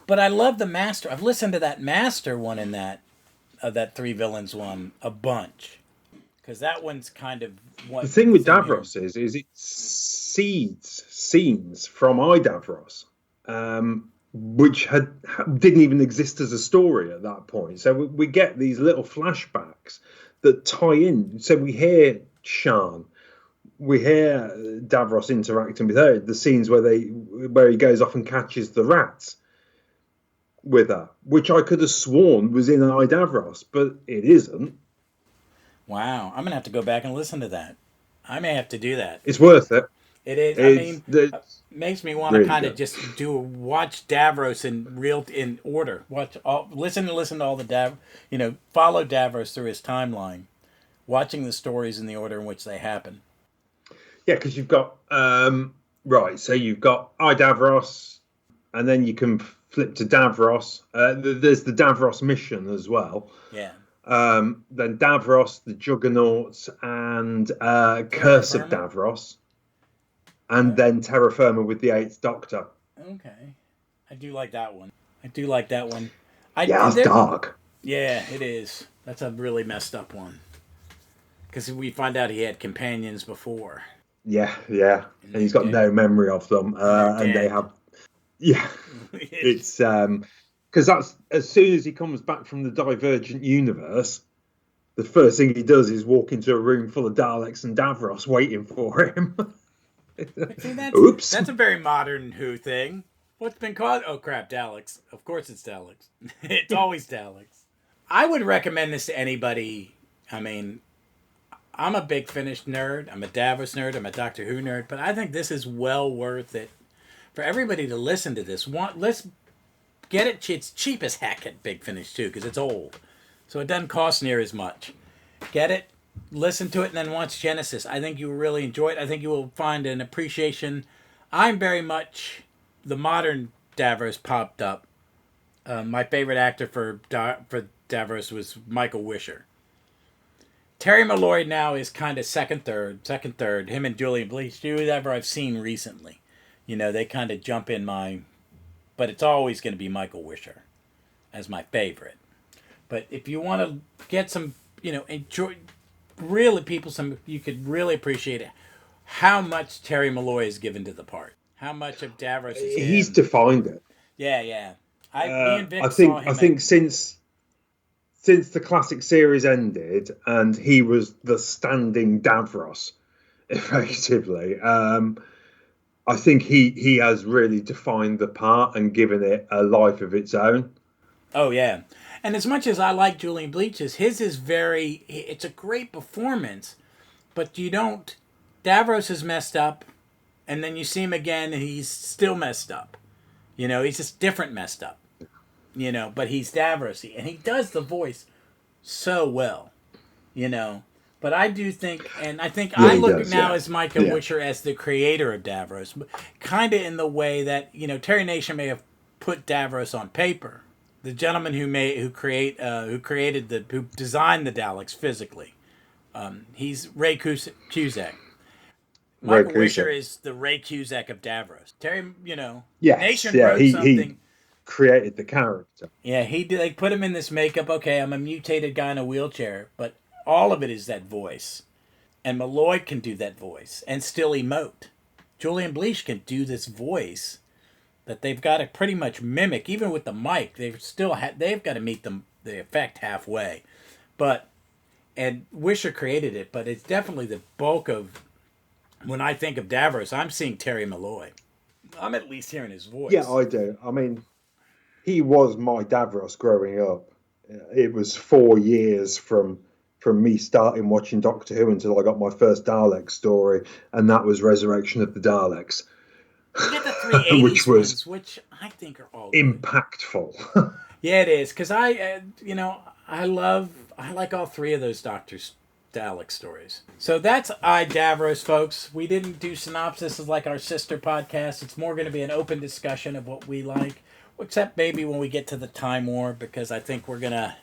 But I love the Master. I've listened to that Master one in that Three Villains one a bunch, because that one's kind of what the thing with Davros is it seeds scenes from Davros, which didn't even exist as a story at that point. So we get these little flashbacks that tie in. So we hear Shan, we hear Davros interacting with her. The scenes where he goes off and catches the rats with her, which I could have sworn was in Davros, but it isn't. Wow, I'm gonna have to go back and listen to that. I may have to do that. It's worth it. It is. It makes me want to kind of just watch Davros in order. Listen to all the follow Davros through his timeline, watching the stories in the order in which they happen. Yeah, because you've got so you've got Davros, and then you can flip to Davros. There's the Davros mission as well. Yeah. Then Davros, the Juggernauts, and Curse of Davros. And then Terra Firma with the Eighth Doctor. Okay. I do like that one. It's dark. Yeah, it is. That's a really messed up one. Because we find out he had companions before. Yeah. And he's got no memory of them. And they have... Yeah. It's... Because that's... As soon as he comes back from the Divergent Universe, the first thing he does is walk into a room full of Daleks and Davros waiting for him. See, Oops. That's a very modern Who thing. What's been called? Oh, crap, Daleks. Of course it's Daleks. It's always Daleks. I would recommend this to anybody. I mean, I'm a Big Finish nerd. I'm a Davros nerd. I'm a Doctor Who nerd. But I think this is well worth it for everybody to listen to this. Let's get it. It's cheap as heck at Big Finish, too, because it's old. So it doesn't cost near as much. Get it. listen to it and then watch Genesis. I think you will really enjoy it. I think you will find an appreciation. I'm very much the modern Davros popped up. My favorite actor for Davros was Michael Wisher. Terry Malloy now is kind of second, third. Him and Julian Bleach, whoever I've seen recently. They kind of jump in my... But it's always going to be Michael Wisher as my favorite. But if you want to get some, enjoy... Really, you could really appreciate it. How much Terry Malloy is given to the part. How much of Davros is him. He's defined it. Yeah. Me and Vic I saw think him. I think since the classic series ended and he was the standing Davros, effectively, I think he has really defined the part and given it a life of its own. Oh yeah, and as much as I like Julian Bleach's, his is it's a great performance, but you don't. Davros is messed up, and then you see him again and he's still messed up. He's just different messed up. But he's Davros, and he does the voice so well. But I do think, and I think I look now as Michael Wisher as the creator of Davros, kind of in the way that Terry Nation may have put Davros on paper. The gentleman who designed the Daleks physically, he's Ray Cusack. Michael Wisher is the Ray Cusack of Davros. Terry, Nation wrote something. He created the character. Yeah, they put him in this makeup. Okay, I'm a mutated guy in a wheelchair, but all of it is that voice. And Malloy can do that voice and still emote. Julian Bleach can do this voice that they've got to pretty much mimic. Even with the mic, they've got to meet the effect halfway. And Wisher created it, but it's definitely the bulk of, when I think of Davros, I'm seeing Terry Malloy. I'm at least hearing his voice. Yeah, I do. I mean, he was my Davros growing up. It was 4 years from me starting watching Doctor Who until I got my first Dalek story, and that was Resurrection of the Daleks. You get the 380s which ones, which I think are all impactful. Yeah, it is, because I like all three of those Doctor's Dalek stories. So that's Davros, folks. We didn't do synopsis like our sister podcast. It's more going to be an open discussion of what we like, except maybe when we get to the Time War, because I think we're going to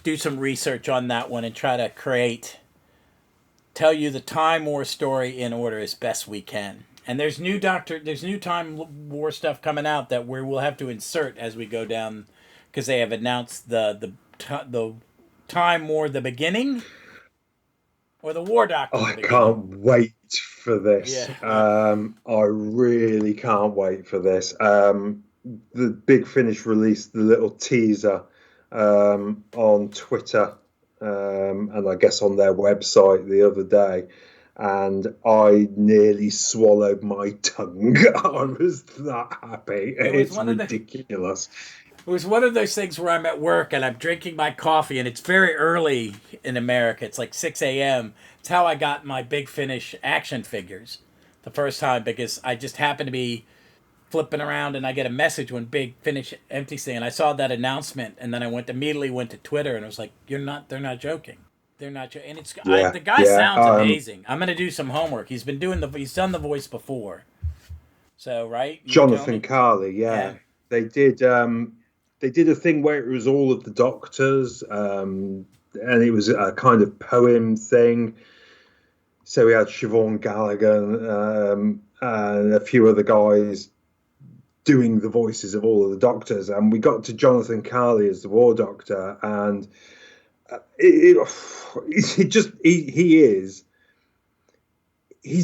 do some research on that one and try to tell you the Time War story in order as best we can. And there's new Time War stuff coming out that we'll have to insert as we go down, because they have announced the Time War, the beginning, or the War Doctor. I can't wait for this. Yeah. I really can't wait for this. The Big Finish released the little teaser on Twitter, and I guess on their website the other day, and I nearly swallowed my tongue. I was that happy. It's ridiculous. It was one of those things where I'm at work and I'm drinking my coffee, and it's very early in America. It's like 6 a.m. It's how I got my Big Finish action figures the first time, because I just happened to be flipping around and I get a message when Big Finish empty thing, and I saw that announcement, and then I immediately went to Twitter and I was like, they're not joking. They're not joking. And the guy sounds amazing. I'm going to do some homework. He's done the voice before. So, right? Jonathan Carley, yeah. They did a thing where it was all of the Doctors, and it was a kind of poem thing. So we had Siobhan Gallagher and a few other guys doing the voices of all of the Doctors, and we got to Jonathan Carley as the War Doctor, and he's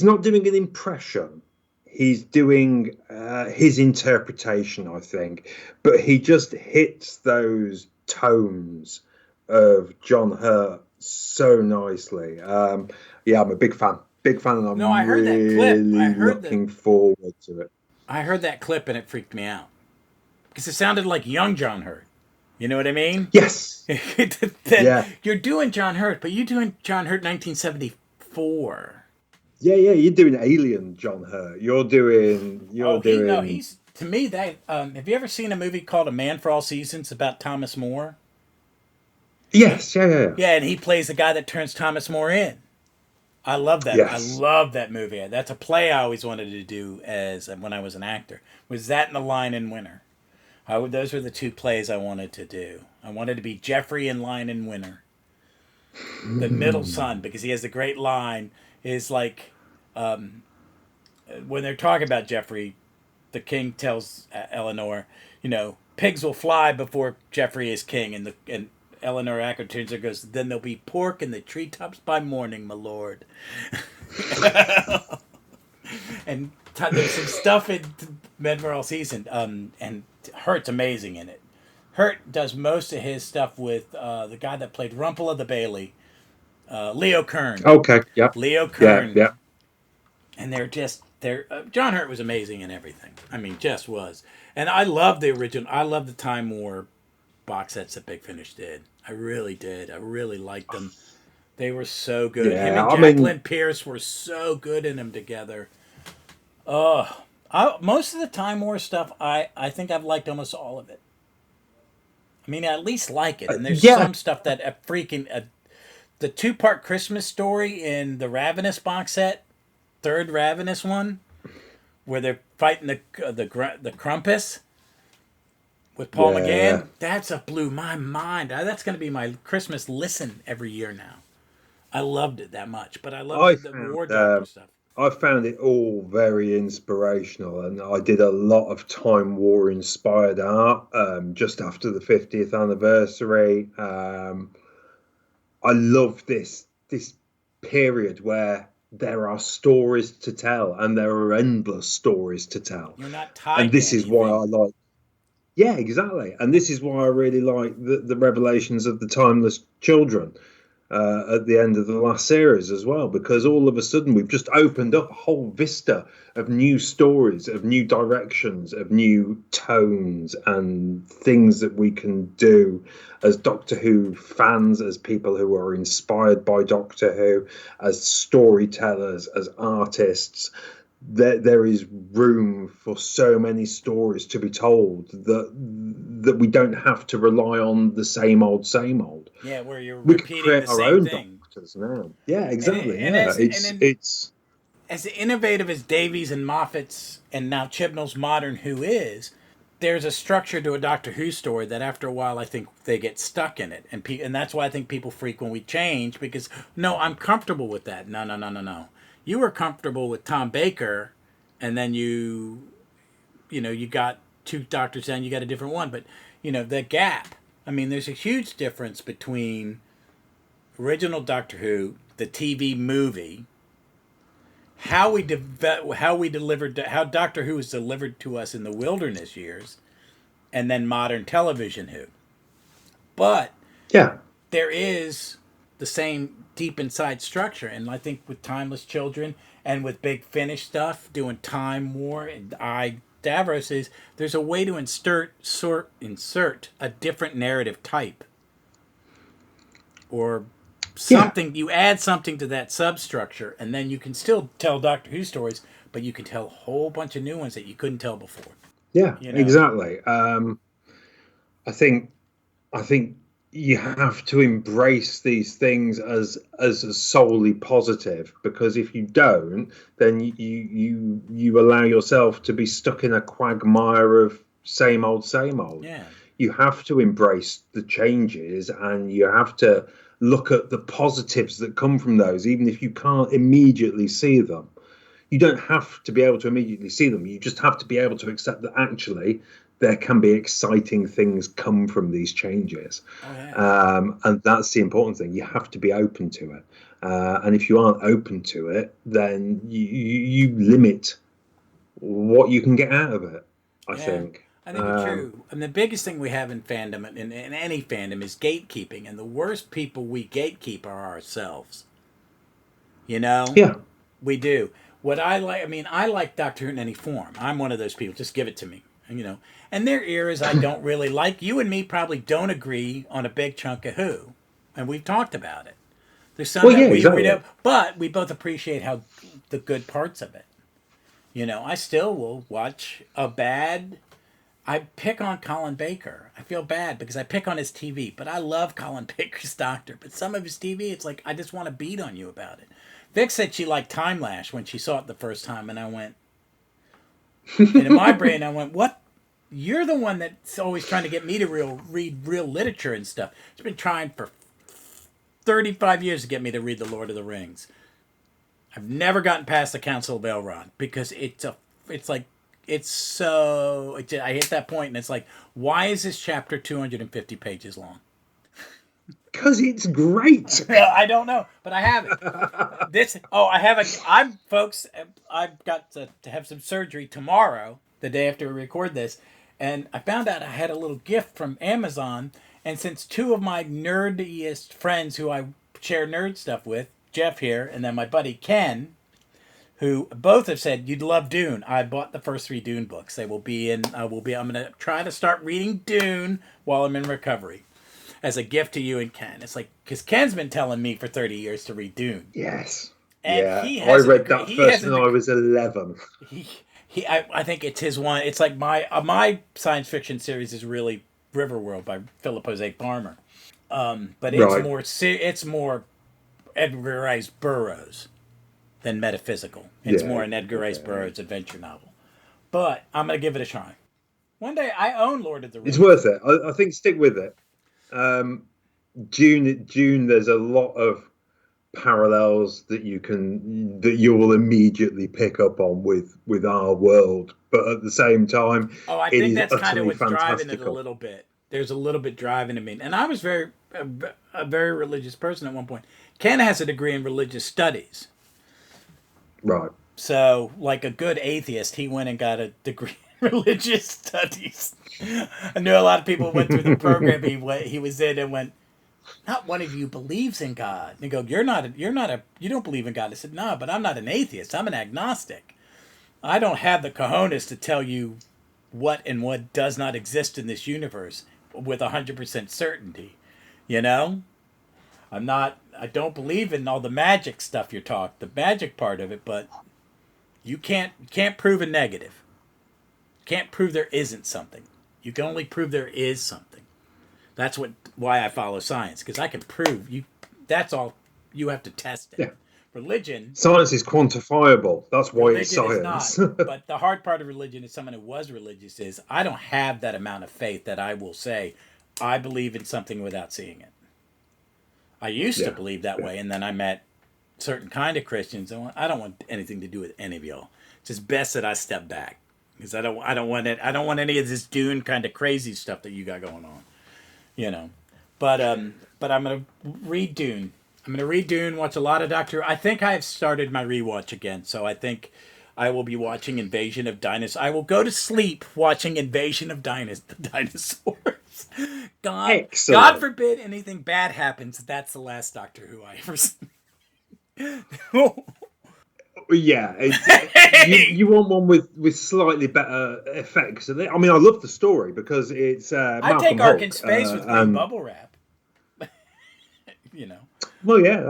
not doing an impression. He's doing his interpretation, I think, but he just hits those tones of John Hurt so nicely. I'm a big fan, and I'm really looking forward to it. I heard that clip and it freaked me out, because it sounded like young John Hurt. You know what I mean? Yes. You're doing John Hurt, but you're doing John Hurt 1974. Yeah, you're doing Alien John Hurt. You're doing. He's, to me, that. Have you ever seen a movie called A Man for All Seasons about Thomas More? Yes, yeah, yeah, yeah. Yeah, and he plays the guy that turns Thomas More in. I love that. I Yes. love that movie. That's a play I always wanted to do as when I was an actor. Was that and The Lion in Winter? Those were the two plays I wanted to do. I wanted to be Jeffrey in Lion in Winter, the middle son, because he has the great line. Is like when they're talking about Jeffrey, the king tells Eleanor, pigs will fly before Jeffrey is king, and Eleanor Acker turns and goes, then there'll be pork in the treetops by morning, my lord. And there's some stuff in Medvar season, and Hurt's amazing in it. Hurt does most of his stuff with the guy that played Rumple of the Bailey, Leo Kern. Okay. Yeah. Leo Yeah. Kern. Yeah. And they're John Hurt was amazing in everything. I mean, just was. And I love the original. I love the Time War box sets that Big Finish did. I really did. I really liked them. They were so good. Him Yeah. and I mean, Jacqueline Pierce were so good in them together. Most of the Time War stuff, I think I've liked almost all of it. I mean, I at least like it. And there's yeah. some stuff that the 2-part Christmas story in the Ravenous box set, third Ravenous one, where they're fighting the Krampus with Paul Yeah. McGann. That's blew my mind. That's going to be my Christmas listen every year now. I loved it that much, but I loved I the found War Doctor stuff. I found it all very inspirational, and I did a lot of Time War inspired art just after the 50th anniversary. I love this period where there are stories to tell, and there are endless stories to tell, You're not and tied to this is why I anything. like. Yeah, exactly, and this is why I really like the revelations of the Timeless Children at the end of the last series as well, because all of a sudden we've just opened up a whole vista of new stories, of new directions, of new tones and things that we can do as Doctor Who fans, as people who are inspired by Doctor Who, as storytellers, as artists. There is room for so many stories to be told that we don't have to rely on the same old, same old. Yeah, where you're We could repeating create the our same own thing. doctors now. Yeah, And exactly. and Yeah, as and then it's as innovative as Davies and Moffat's and now Chibnall's modern Who is, there's a structure to a Doctor Who story that after a while I think they get stuck in it, and that's why I think people freak when we change because no, I'm comfortable with that. No, no, no, no, no. You were comfortable with Tom Baker, and then you got two doctors down, you got a different one, but the gap. I mean, there's a huge difference between original Doctor Who, the TV movie, how Doctor Who was delivered to us in the wilderness years, and then modern television Who. But yeah, there is the same deep inside structure, and I think with Timeless Children and with Big Finish stuff, doing Time War and Davros is there's a way to insert a different narrative type or yeah, something. You add something to that substructure, and then you can still tell Doctor Who stories, but you can tell a whole bunch of new ones that you couldn't tell before. yeah, You know, exactly. I think I think you have to embrace these things as solely positive, because if you don't, then you allow yourself to be stuck in a quagmire of same old, same old. yeah, You have to embrace the changes, and you have to look at the positives that come from those, even if you can't immediately see them. You don't have to be able to immediately see them. You just have to be able to accept that actually there can be exciting things come from these changes. oh yeah, And that's the important thing. You have to be open to it. And if you aren't open to it, then you limit what you can get out of it, I yeah. think. I think it's true. And the biggest thing we have in fandom, in any fandom, is gatekeeping. And the worst people we gatekeep are ourselves. You know, Yeah. we do. What I like, I mean, I like Doctor Who in any form. I'm one of those people. Just give it to me. And there are eras I don't really like. You and me probably don't agree on a big chunk of Who, and we've talked about it. There's some Well, that yeah, we exactly. don't, but we both appreciate how the good parts of it. I still will watch a bad I pick on Colin Baker. I feel bad because I pick on his TV, but I love Colin Baker's Doctor. But some of his TV, it's like I just want to beat on you about it. Vic said she liked Time Lash when she saw it the first time, and I went, and in my brain, I went, "What? You're the one that's always trying to get me to read real literature and stuff. She's been trying for 35 years to get me to read The Lord of the Rings. I've never gotten past the Council of Elrond because I hit that point and it's like, why is this chapter 250 pages long? Because it's great. I don't know, but I have it. I've got to have some surgery tomorrow, the day after we record this, and I found out I had a little gift from Amazon, and since two of my nerdiest friends who I share nerd stuff with, Jeff here, and then my buddy Ken, who both have said you'd love Dune. I bought the first 3 Dune books. They will be in. I'm going to try to start reading Dune while I'm in recovery, as a gift to you and Ken. It's like because Ken's been telling me for 30 years to read Dune. Yes. And I read that first when I was 11. I think it's his one. It's like my science fiction series is really Riverworld by Philip Jose Farmer, but it's more Edgar Rice Burroughs than metaphysical. It's more an Edgar Rice Burroughs adventure novel. But I'm going to give it a try. One day I own Lord of the Rings. It's worth it. I think stick with it. June. There's a lot of parallels that you will immediately pick up on with our world, but at the same time, I think that's kind of what's driving it a little bit. There's a little bit driving me, and I was a very religious person at one point. Ken has a degree in religious studies. Right. So, like a good atheist, he went and got a degree in religious studies. I knew a lot of people went through the program he was in and went, not one of you believes in God. And they go, you don't believe in God. I said, no, but I'm not an atheist. I'm an agnostic. I don't have the cojones to tell you what and what does not exist in this universe with 100% certainty. You know? I don't believe in all the magic stuff the magic part of it, but you can't prove a negative. Can't prove there isn't something. You can only prove there is something. That's why I follow science, because I can prove you. That's all. You have to test it. Yeah. Religion. Science is quantifiable. That's why it's science. Is not. But the hard part of religion, as someone who was religious, is I don't have that amount of faith that I will say I believe in something without seeing it. I used to believe that way, and then I met certain kind of Christians, and I don't want anything to do with any of y'all. It's just best that I step back because I don't want it. I don't want any of this Dune kind of crazy stuff that you got going on. You know, but I'm gonna read Dune. I'm gonna read Dune. Watch a lot of Doctor. I think I have started my rewatch again, so I think I will be watching Invasion of Dinosaurs. I will go to sleep watching Invasion of Dinosaurs. God forbid anything bad happens. That's the last Doctor Who I ever see. Yeah, you want one with slightly better effects. I mean, I love the story because it's I take Ark in Space with green bubble wrap. You know. Well, yeah,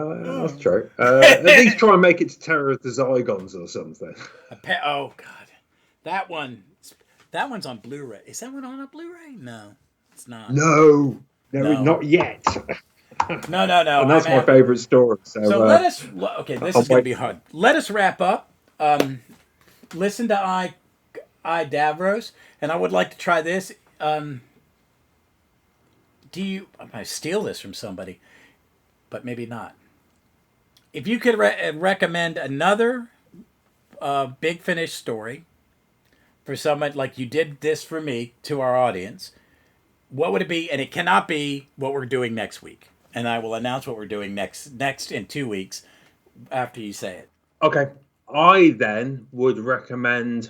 that's true. At least try and make it to Terror of the Zygons or something. Oh God, that one's on Blu-ray. Is that one on a Blu-ray? No, it's not. No, not yet. No. And that's my favorite story. So let us. Okay, this is going to be hard. Let us wrap up. Listen to I Davros, and I would like to try this. I might steal this from somebody, but maybe not. If you could recommend another Big Finish story for someone like you did this for me to our audience, what would it be? And it cannot be what we're doing next week. And I will announce what we're doing next in 2 weeks after you say it. Okay. I then would recommend,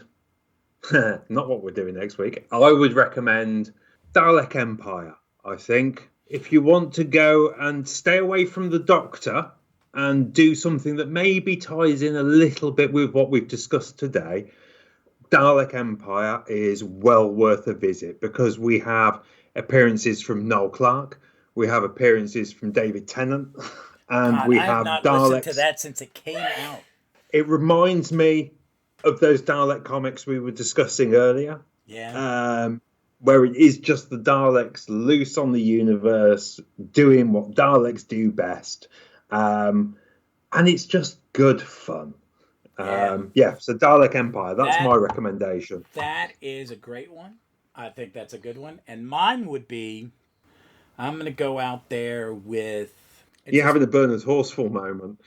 not what we're doing next week, I would recommend Dalek Empire, I think. If you want to go and stay away from the Doctor and do something that maybe ties in a little bit with what we've discussed today, Dalek Empire is well worth a visit because we have appearances from Noel Clarke. We have appearances from David Tennant, and we have not Daleks. Listened to that since it came out. It reminds me of those Dalek comics we were discussing earlier. Yeah. where it is just the Daleks loose on the universe, doing what Daleks do best. And it's just good fun. So Dalek Empire, that's my recommendation. That is a great one. I think that's a good one. And mine would be, I'm going to go out there with... You're having a Bernard Horsfall moment.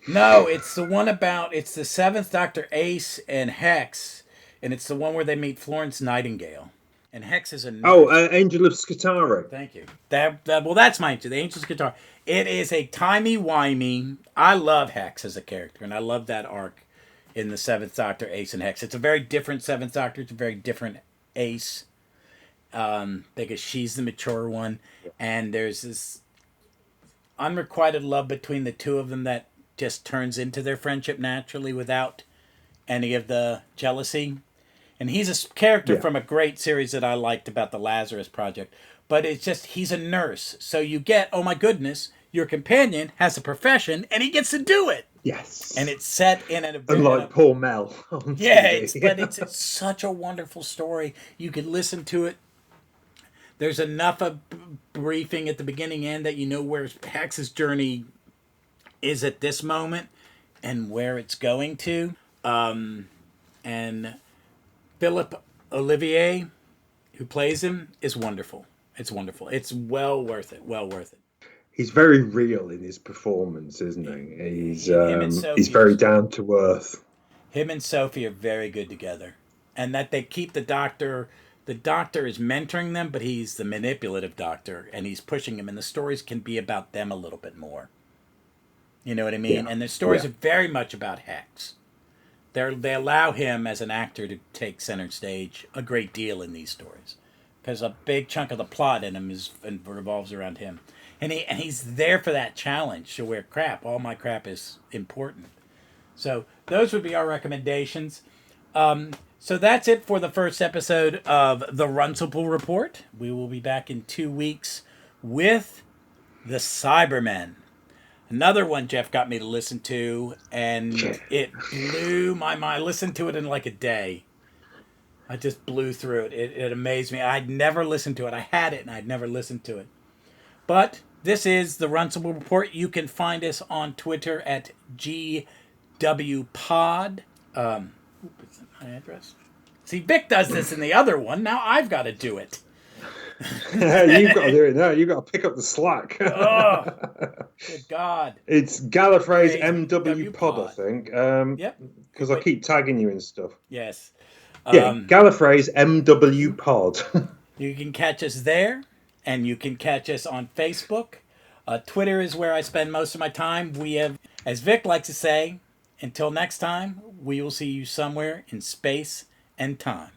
No, it's the one about, it's the 7th Doctor Ace and Hex, and it's the one where they meet Florence Nightingale. And Hex is a nurse. Oh, Angel of Skitarii. Thank you. Well, that's mine too. The Angel's Guitar. It is a timey-wimey. I love Hex as a character, and I love that arc in the 7th Doctor, Ace and Hex. It's a very different 7th Doctor. It's a very different Ace, because she's the mature one, and there's this unrequited love between the two of them that just turns into their friendship naturally without any of the jealousy. And he's a character from a great series that I liked about the Lazarus Project. But it's just, he's a nurse. So you get, oh my goodness, your companion has a profession and he gets to do it. Yes. And it's set in an... Unlike poor Mel. But it's such a wonderful story. You can listen to it. There's enough of briefing at the beginning and that you know where Hex's journey is at this moment and where it's going to. And Philip Olivier, who plays him, is wonderful. It's wonderful. It's well worth it. Well worth it. He's very real in his performance, isn't he? He's very down to earth. Him and Sophie are very good together. And that they keep the Doctor... The Doctor is mentoring them, but he's the manipulative Doctor, and he's pushing them, and the stories can be about them a little bit more. You know what I mean? Yeah. And the stories are very much about Hex. They allow him as an actor to take center stage a great deal in these stories, because a big chunk of the plot in him revolves around him, and he's there for that challenge to where all my crap is important. So those would be our recommendations. So that's it for the first episode of the Runcible Report. We will be back in 2 weeks with the Cybermen. Another one Jeff got me to listen to, and it blew my mind. I listened to it in like a day. I just blew through it. It amazed me. I'd never listened to it. I had it, and I'd never listened to it. But this is the Runcible Report. You can find us on Twitter at GWPod. Is that my address? See, Vic does this in the other one. Now I've got to do it. You've got to do it now. You've got to pick up the slack. Oh, good God. It's Gallifrey's MW Pod, I think. Yep. Because I keep tagging you and stuff. Yes. Gallifrey's MW Pod. You can catch us there, and you can catch us on Facebook. Twitter is where I spend most of my time. We have, as Vic likes to say, until next time, we will see you somewhere in space and time.